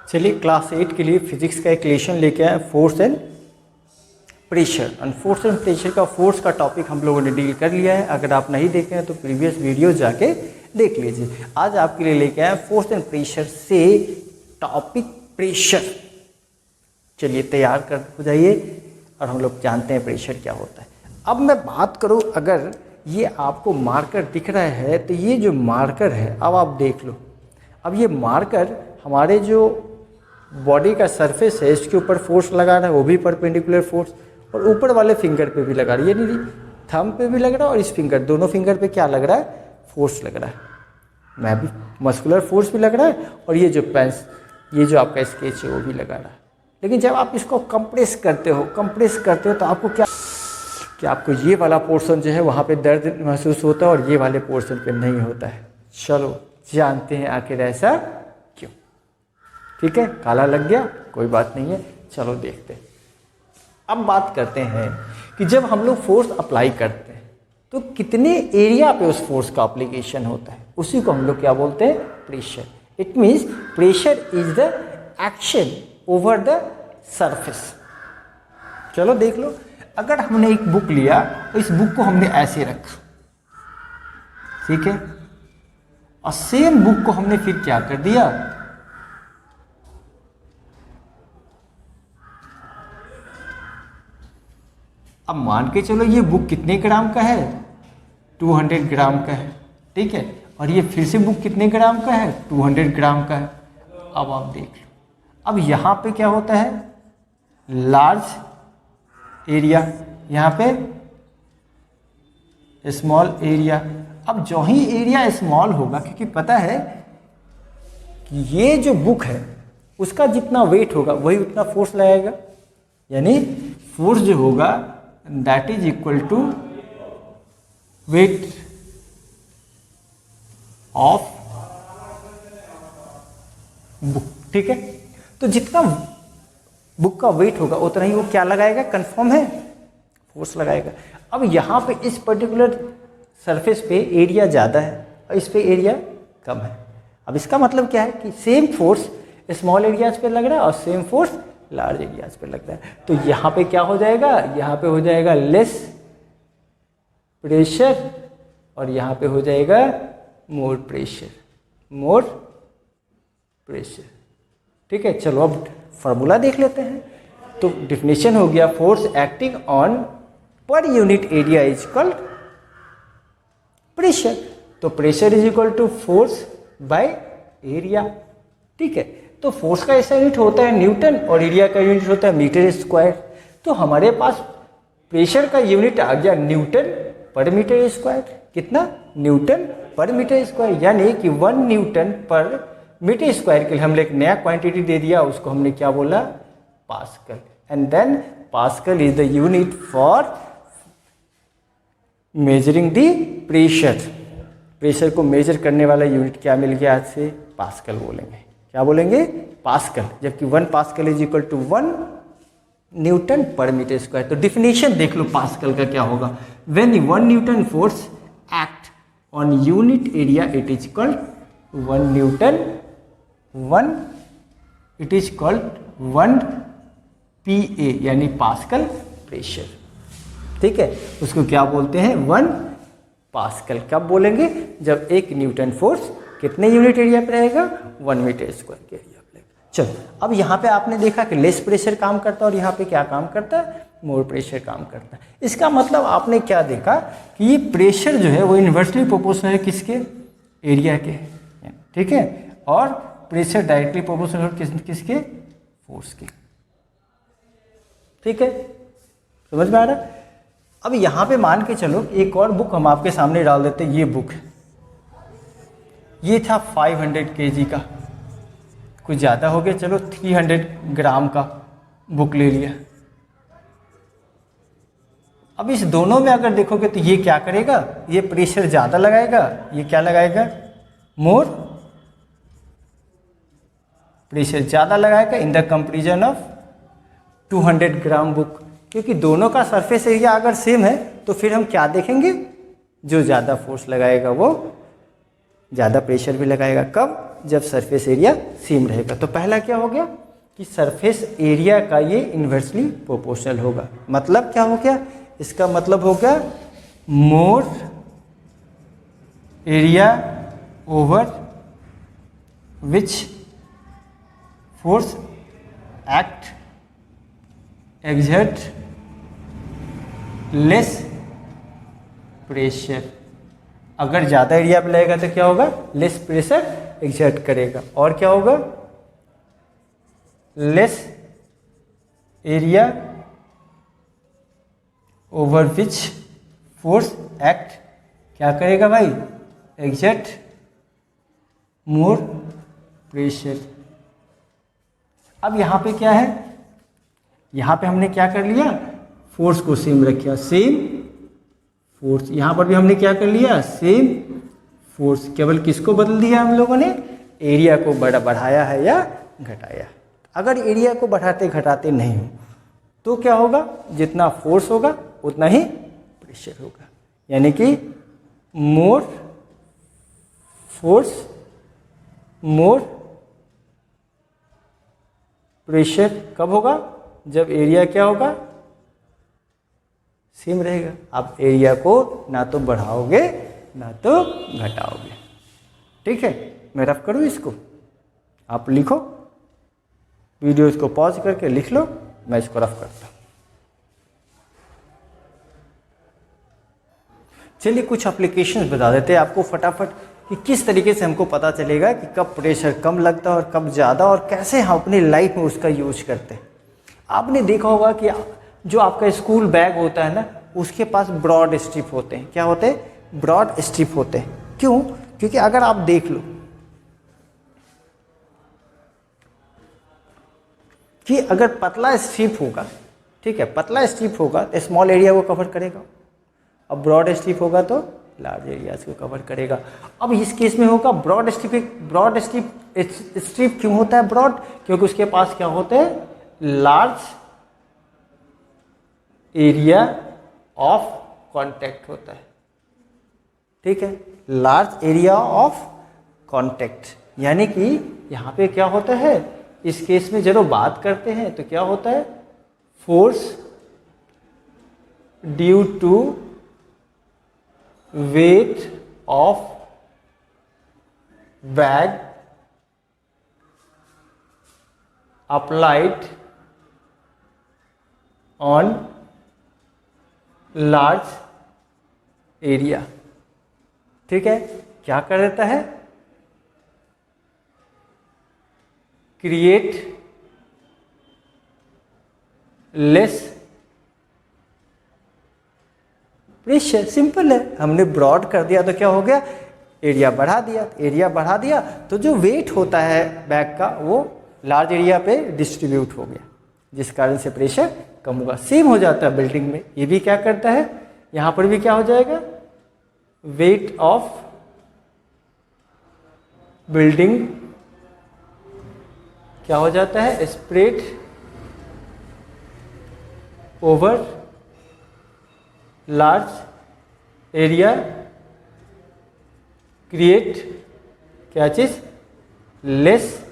चलिए क्लास 8 के लिए फिजिक्स का एक लेसन लेके आए, force and pressure. And force and pressure का फोर्स का टॉपिक हम लोगों ने डील कर लिया है। अगर आप नहीं देखे हैं तो प्रीवियस वीडियो जाके देख लीजिए। आज आपके लिए लेके आए फोर्स एंड प्रेशर से टॉपिक प्रेशर। चलिए तैयार कर हो जाइए और हम लोग जानते हैं प्रेशर क्या होता है। अब मैं बात करूं, अगर ये आपको मार्कर दिख रहा है तो ये जो मार्कर है, अब आप देख लो। अब ये मार्कर हमारे जो बॉडी का सरफेस है इसके ऊपर फोर्स लगा रहा है, वो भी परपेंडिकुलर फोर्स, और ऊपर वाले फिंगर पे भी लगा रहा है, ये नहीं थंब पे भी लग रहा है और इस फिंगर, दोनों फिंगर पे क्या लग रहा है, फोर्स लग रहा है। मैं भी मस्कुलर फोर्स भी लग रहा है और ये जो पेंस, ये जो आपका स्केच है वो भी लगा रहा है। लेकिन जब आप इसको कंप्रेस करते हो तो आपको क्या कि आपको ये वाला पोर्शन जो है वहाँ पे दर्द महसूस होता है और ये वाले पोर्शन पे नहीं होता है। चलो जानते हैं आखिर ऐसा क्यों। ठीक है, काला लग गया, कोई बात नहीं है, चलो देखते हैं। अब बात करते हैं कि जब हम लोग फोर्स अप्लाई करते हैं तो कितने एरिया पे उस फोर्स का अप्लीकेशन होता है, उसी को हम लोग क्या बोलते हैं, pressure. It means pressure is the action over the surface. चलो देख लो, अगर हमने एक बुक लिया तो इस बुक को हमने ऐसे रखा, ठीक है, और सेम बुक को हमने फिर क्या कर दिया, अब मान के चलो ये बुक कितने ग्राम का है, 200 ग्राम का है, ठीक है, और ये फिर से बुक कितने ग्राम का है, 200 ग्राम का है। अब आप देख लो, अब यहाँ पे क्या होता है, लार्ज एरिया, यहाँ पे स्मॉल एरिया। अब जो ही एरिया स्मॉल होगा, क्योंकि पता है कि ये जो बुक है उसका जितना वेट होगा वही उतना फोर्स लगाएगा, यानी फोर्स जो होगा that is equal to weight of book. ठीक है, तो जितना बुक का वेट होगा उतना ही वो क्या लगाएगा, कंफर्म है, फोर्स लगाएगा। अब यहाँ पे इस पर्टिकुलर सरफेस पे एरिया ज़्यादा है और इस पे एरिया कम है। अब इसका मतलब क्या है कि सेम फोर्स स्मॉल एरियाज पे लग रहा है और सेम फोर्स लार्ज एरियाज पे लग रहा है। तो यहाँ पे क्या हो जाएगा, यहाँ पे हो जाएगा लेस प्रेशर और यहाँ पे हो जाएगा मोर प्रेशर, मोर प्रेशर। ठीक है, चलो अब फार्मूला देख लेते हैं। तो डिफिनेशन हो गया, force acting on per unit area is equal pressure. तो pressure is equal to force by area. ठीक है, तो फोर्स का ऐसा यूनिट होता है न्यूटन और एरिया का यूनिट होता है मीटर स्क्वायर। तो हमारे पास प्रेशर का यूनिट आ गया न्यूटन पर मीटर स्क्वायर। कितना, न्यूटन पर मीटर स्क्वायर, यानी कि 1 न्यूटन पर मीटर स्क्वायर के लिए हमने एक नया क्वांटिटी दे दिया, उसको हमने क्या बोला, pascal. And then pascal is the unit for measuring the pressure. Pressure को मेजर करने वाला यूनिट क्या मिल गया, आज से पास्कल बोलेंगे। क्या बोलेंगे, पास्कल। जबकि 1 pascal is equal to 1 newton per metre square. तो डिफिनेशन देख लो पास्कल का क्या होगा, when 1 newton force act on unit area it is equal 1 newton 1 it is called 1 PA, यानी पास्कल प्रेशर। ठीक है, उसको क्या बोलते हैं, 1 पास्कल। कब बोलेंगे, जब 1 न्यूटन फोर्स कितने यूनिट एरिया पे रहेगा, 1 मीटर स्क्वायर के एरिया पे रहेगा। चलो अब यहाँ पे आपने देखा कि लेस प्रेशर काम करता है और यहाँ पे क्या काम करता है, मोर प्रेशर काम करता है। इसका मतलब आपने क्या देखा कि ये प्रेशर जो है वो इन्वर्सली प्रोपोर्शनल है किसके, एरिया के। ठीक है, और प्रेशर डायरेक्टली प्रोपोर्शनल किसके, फोर्स के। ठीक है, समझ में आ रहा है। अब यहाँ पे मान के चलो एक और बुक हम आपके सामने डाल देते हैं। ये बुक है, ये था 500 kg का, कुछ ज़्यादा हो गया, चलो 300 ग्राम का बुक ले लिया। अब इस दोनों में अगर देखोगे तो ये क्या करेगा, ये प्रेशर ज़्यादा लगाएगा, ये क्या लगाएगा, मोर प्रेशर ज़्यादा लगाएगा in the comparison of 200 gram book. क्योंकि दोनों का सरफेस एरिया अगर सेम है तो फिर हम क्या देखेंगे, जो ज़्यादा फोर्स लगाएगा वो ज़्यादा प्रेशर भी लगाएगा। कब, जब सरफेस एरिया सेम रहेगा। तो पहला क्या हो गया कि सरफेस एरिया का ये इन्वर्सली प्रोपोर्शनल होगा। मतलब क्या हो गया, इसका मतलब हो गया more area over which force act exert less pressure. अगर ज़्यादा एरिया पे लगेगा तो क्या होगा, लेस प्रेशर एग्जर्ट करेगा। और क्या होगा, less area over which force act क्या करेगा भाई, एग्जर्ट मोर प्रेशर। अब यहाँ पे क्या है, यहाँ पे हमने क्या कर लिया, फोर्स को सेम रखा, सेम फोर्स। यहाँ पर भी हमने क्या कर लिया, सेम फोर्स। केवल किसको बदल दिया हम लोगों ने, एरिया को बढ़ाया है या घटाया। अगर एरिया को बढ़ाते घटाते नहीं हो तो क्या होगा, जितना फोर्स होगा उतना ही प्रेशर होगा। यानी कि मोर फोर्स मोर प्रेशर कब होगा, जब एरिया क्या होगा, सेम रहेगा। आप एरिया को ना तो बढ़ाओगे ना तो घटाओगे। ठीक है, मैं रफ करूँ इसको, आप लिखो, वीडियो इसको पॉज करके लिख लो, मैं इसको रफ करता हूँ। चलिए कुछ एप्लीकेशंस बता देते हैं आपको फटाफट कि किस तरीके से हमको पता चलेगा कि कब प्रेशर कम लगता है और कब ज़्यादा, और कैसे हम अपनी लाइफ में उसका यूज करते हैं। आपने देखा होगा कि जो आपका स्कूल बैग होता है ना, उसके पास ब्रॉड स्ट्रिप होते हैं। क्या होते हैं, ब्रॉड स्ट्रिप होते हैं। क्यों, क्योंकि अगर आप देख लो कि अगर पतला स्ट्रिप होगा, ठीक है, पतला स्ट्रिप होगा तो स्मॉल एरिया को कवर करेगा, अब ब्रॉड स्ट्रिप होगा तो लार्ज एरियाज को कवर करेगा। अब इस केस में होगा ब्रॉड स्ट्रिप क्यों होता है ब्रॉड, क्योंकि उसके पास क्या होते हैं, लार्ज एरिया ऑफ कॉन्टैक्ट होता है। ठीक है, लार्ज एरिया ऑफ कॉन्टैक्ट, यानी कि यहाँ पे क्या होता है, इस केस में जब बात करते हैं तो क्या होता है, force due to weight of bag applied on large area. ठीक है, क्या कर देता है, क्रिएट लेस प्रेशर। सिंपल है, हमने ब्रॉड कर दिया तो क्या हो गया, एरिया बढ़ा दिया। एरिया बढ़ा दिया तो जो वेट होता है बैग का वो लार्ज एरिया पे डिस्ट्रीब्यूट हो गया, जिस कारण से प्रेशर कम होगा। सेम हो जाता है बिल्डिंग में, ये भी क्या करता है, यहाँ पर भी क्या हो जाएगा, वेट ऑफ बिल्डिंग क्या हो जाता है, spread over large area, create क्या चीज, लेस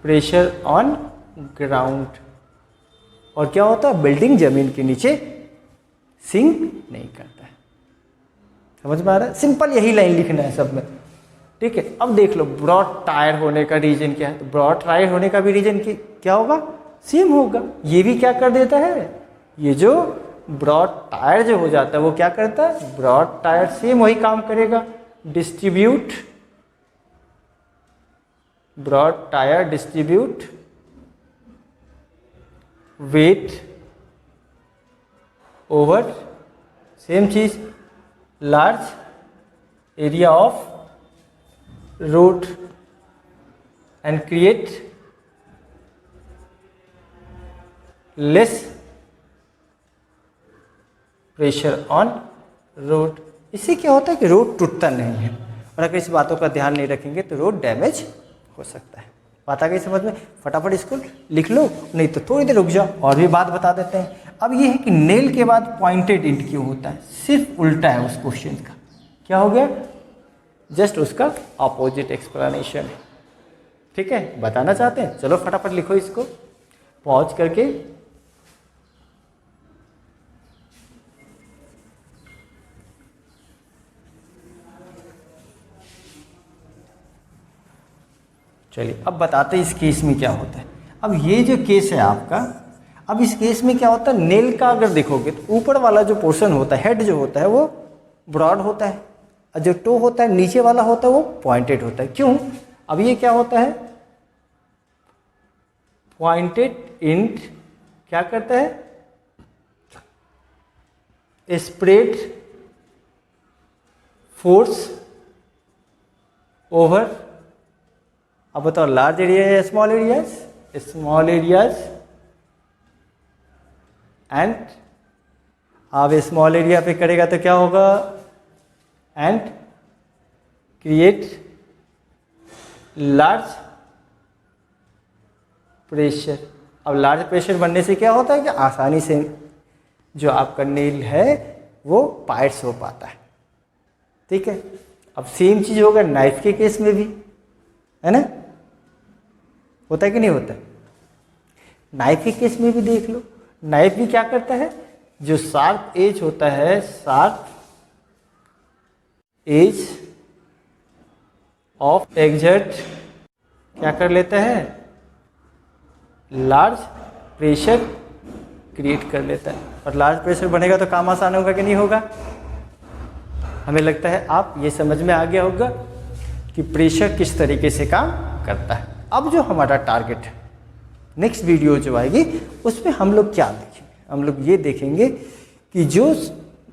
प्रेशर ऑन ग्राउंड। और क्या होता है, बिल्डिंग जमीन के नीचे सिंक नहीं करता है। समझ में आ रहा है, सिंपल यही लाइन लिखना है सब में। ठीक है, अब देख लो ब्रॉड टायर होने का रीजन क्या है, तो ब्रॉड टायर होने का भी रीजन क्या होगा, सेम होगा। ये भी क्या कर देता है, ये जो ब्रॉड टायर जो हो जाता है वो क्या करता है, ब्रॉड टायर सेम वही काम करेगा, distribute, broad tyre distribute weight over same चीज large area of road and create less pressure on road. इससे क्या होता है कि रोड टूटता नहीं है, और अगर इस बातों का ध्यान नहीं रखेंगे तो रोड डैमेज हो सकता है। बात आ गई समझ में, फटाफट इसको लिख लो, नहीं तो थोड़ी देर रुक जाओ और भी बात बता देते हैं। अब ये है कि नेल के बाद पॉइंटेड एंड क्यों होता है, सिर्फ उल्टा है उस क्वेश्चन का। क्या हो गया, जस्ट उसका अपोजिट एक्सप्लेनेशन है। ठीक है, बताना चाहते हैं, चलो फटाफट लिखो इसको पॉज करके। चलिए अब बताते हैं इस केस में क्या होता है। अब ये जो केस है आपका, अब इस केस में क्या होता है, नेल का अगर देखोगे तो ऊपर वाला जो पोर्शन होता है, हेड जो होता है वो ब्रॉड होता है, और जो टो होता है नीचे वाला होता है वो पॉइंटेड होता है। क्यों? अब ये क्या होता है, पॉइंटेड एंड क्या करता है, स्प्रेड फोर्स ओवर, अब बताओ लार्ज एरिया या small areas, small areas, and आप स्मॉल एरिया पे करेगा तो क्या होगा, एंड क्रिएट लार्ज प्रेशर। अब लार्ज प्रेशर बनने से क्या होता है कि आसानी से जो आपका नेल है वो पाइट्स हो पाता है। ठीक है, अब सेम चीज होगा नाइफ के केस में भी, है ना, होता है कि नहीं होता? नाइफ के केस में भी देख लो, नाइफ भी क्या करता है, जो शार्प एज होता है, शार्प एज ऑफ एग्जर्ट क्या कर लेता है, लार्ज प्रेशर क्रिएट कर लेता है। और लार्ज प्रेशर बनेगा तो काम आसान होगा कि नहीं होगा? हमें लगता है आप ये समझ में आ गया होगा कि प्रेशर किस तरीके से काम करता है। अब जो हमारा टारगेट है, नेक्स्ट वीडियो जो आएगी उसमें हम लोग क्या देखेंगे, हम लोग ये देखेंगे कि जो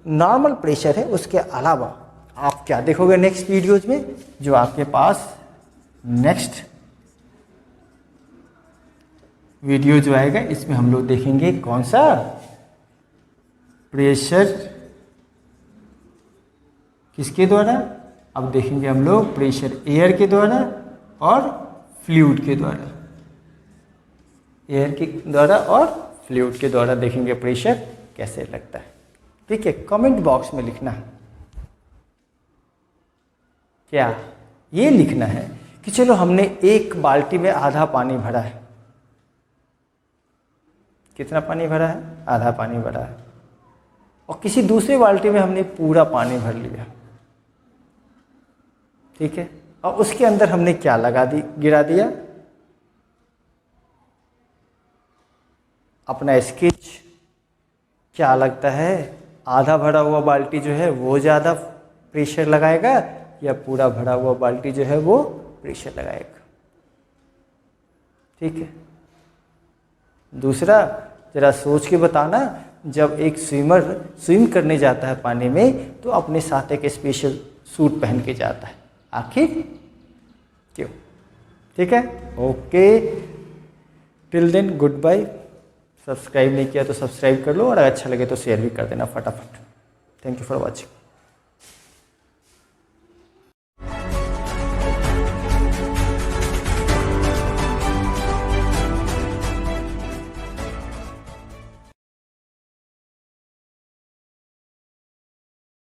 नॉर्मल प्रेशर है उसके अलावा आप क्या देखोगे नेक्स्ट वीडियोज में। जो आपके पास नेक्स्ट वीडियो जो आएगा इसमें हम लोग देखेंगे कौन सा, प्रेशर किसके द्वारा, अब देखेंगे हम लोग प्रेशर एयर के द्वारा और फ्लूइड के द्वारा, एयर के द्वारा और फ्लूइड के द्वारा देखेंगे प्रेशर कैसे लगता है। ठीक है, कमेंट बॉक्स में लिखना है, क्या ये लिखना है कि चलो हमने एक बाल्टी में आधा पानी भरा है, कितना पानी भरा है, आधा पानी भरा है, और किसी दूसरे बाल्टी में हमने पूरा पानी भर लिया। ठीक है, और उसके अंदर हमने क्या गिरा दिया, अपना स्केच। क्या लगता है, आधा भरा हुआ बाल्टी जो है वो ज़्यादा प्रेशर लगाएगा या पूरा भरा हुआ बाल्टी जो है वो प्रेशर लगाएगा? ठीक है, दूसरा जरा सोच के बताना, जब एक स्विमर स्विम करने जाता है पानी में तो अपने साथ एक स्पेशल सूट पहन के जाता है, आखिर क्यों? ठीक है, okay, till then good bye. Subscribe नहीं किया तो सब्सक्राइब कर लो, और अगर अच्छा लगे तो शेयर भी कर देना फटाफट। Thank you for watching.